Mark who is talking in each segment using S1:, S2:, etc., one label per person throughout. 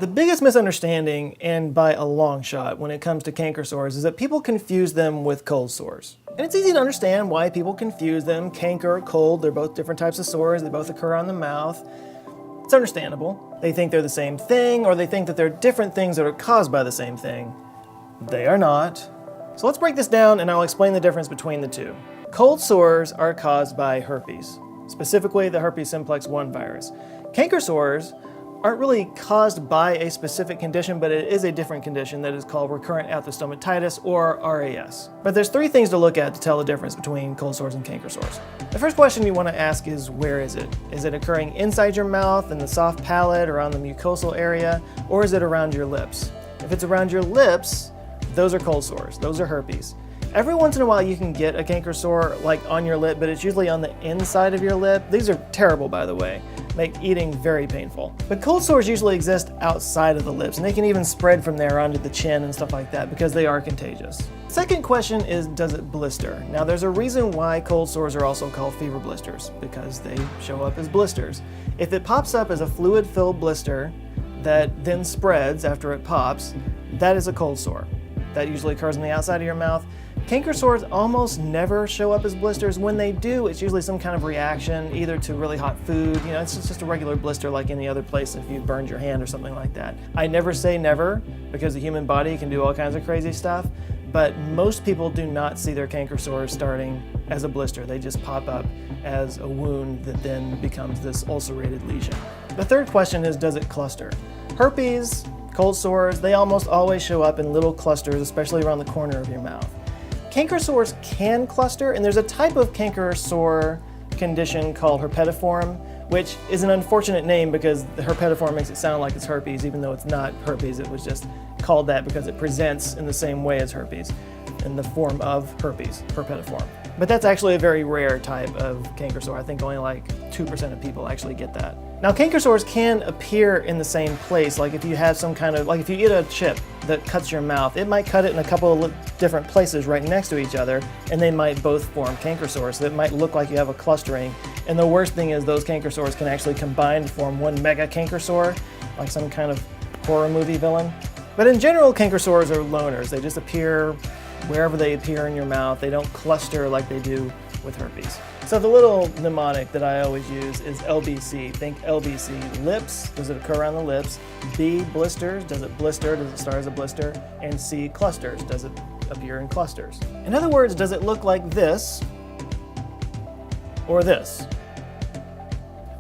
S1: The biggest misunderstanding, and by a long shot, when it comes to canker sores is that people confuse them with cold sores. And it's easy to understand why people confuse them. Canker, cold, they're both different types of sores. They both occur on the mouth. It's understandable. They think they're the same thing, or they think that they're different things that are caused by the same thing. They are not. So let's break this down and I'll explain the difference between the two. Cold sores are caused by herpes, specifically the herpes simplex 1 virus. Canker sores aren't really caused by a specific condition, but it is a different condition that is called recurrent athostomatitis, or RAS. But there's 3 things to look at to tell the difference between cold sores and canker sores. The first question you want to ask is, where is it? Is it occurring inside your mouth, in the soft palate, or on the mucosal area, or is it around your lips? If it's around your lips, those are cold sores. Those are herpes. Every once in a while you can get a canker sore like on your lip, but it's usually on the inside of your lip. These are terrible, by the way. Make eating very painful. But cold sores usually exist outside of the lips, and they can even spread from there onto the chin and stuff like that because they are contagious. Second question is, does it blister? Now there's a reason why cold sores are also called fever blisters, because they show up as blisters. If it pops up as a fluid-filled blister that then spreads after it pops, that is a cold sore. That usually occurs on the outside of your mouth. Canker sores almost never show up as blisters. When they do, it's usually some kind of reaction, either to really hot food, it's just a regular blister like any other place if you burned your hand or something like that. I never say never, because the human body can do all kinds of crazy stuff, but most people do not see their canker sores starting as a blister. They just pop up as a wound that then becomes this ulcerated lesion. The third question is, does it cluster? Herpes, cold sores, they almost always show up in little clusters, especially around the corner of your mouth. Canker sores can cluster, and there's a type of canker sore condition called herpetiform, which is an unfortunate name because the herpetiform makes it sound like it's herpes, even though it's not herpes. It was just called that because it presents in the same way as herpes, in the form of herpes, herpetiform. But that's actually a very rare type of canker sore. I think only like 2% of people actually get that. Now, canker sores can appear in the same place, like if you have some kind of, like if you eat a chip that cuts your mouth, it might cut it in a couple of different places right next to each other, and they might both form canker sores. So it might look like you have a clustering. And the worst thing is those canker sores can actually combine to form one mega canker sore, like some kind of horror movie villain. But in general, canker sores are loners. They just appear wherever they appear in your mouth. They don't cluster like they do with herpes. So the little mnemonic that I always use is LBC. Think LBC. Lips, does it occur around the lips? B, blisters, does it blister? Does it start as a blister? And C, clusters, does it appear in clusters? In other words, does it look like this or this?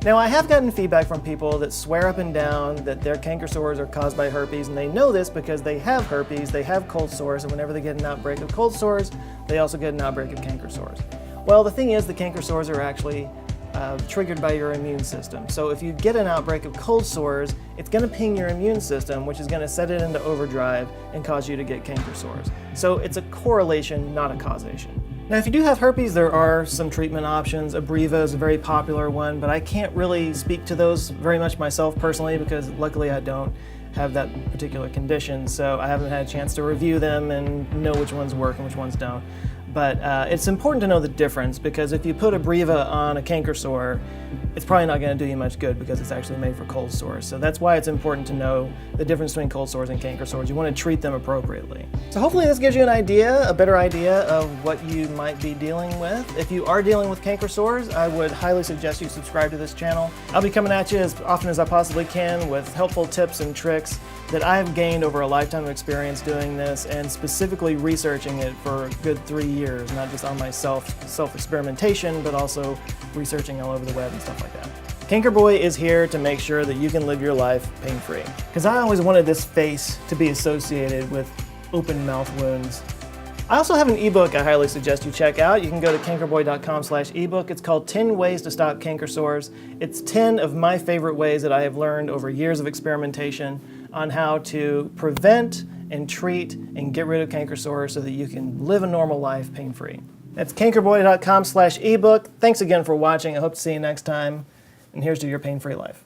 S1: Now, I have gotten feedback from people that swear up and down that their canker sores are caused by herpes, and they know this because they have herpes, they have cold sores, and whenever they get an outbreak of cold sores, they also get an outbreak of canker sores. Well, the thing is, the canker sores are actually triggered by your immune system. So if you get an outbreak of cold sores, it's going to ping your immune system, which is going to set it into overdrive and cause you to get canker sores. So it's a correlation, not a causation. Now, if you do have herpes, there are some treatment options. Abreva is a very popular one, but I can't really speak to those very much myself personally because luckily I don't have that particular condition, so I haven't had a chance to review them and know which ones work and which ones don't. But it's important to know the difference, because if you put Abreva on a canker sore, it's probably not going to do you much good because it's actually made for cold sores. So that's why it's important to know the difference between cold sores and canker sores. You want to treat them appropriately. So hopefully this gives you an idea, a better idea of what you might be dealing with. If you are dealing with canker sores, I would highly suggest you subscribe to this channel. I'll be coming at you as often as I possibly can with helpful tips and tricks that I've gained over a lifetime of experience doing this, and specifically researching it for a good 3 years, not just on my self-experimentation, but also researching all over the web and stuff like that. Canker Boy is here to make sure that you can live your life pain-free. Because I always wanted this face to be associated with open mouth wounds. I also have an ebook I highly suggest you check out. You can go to cankerboy.com/ebook. It's called 10 Ways to Stop Canker Sores. It's 10 of my favorite ways that I have learned over years of experimentation on how to prevent and treat and get rid of canker sores so that you can live a normal life pain-free. That's cankerboy.com/ebook. Thanks again for watching. I hope to see you next time. And here's to your pain-free life.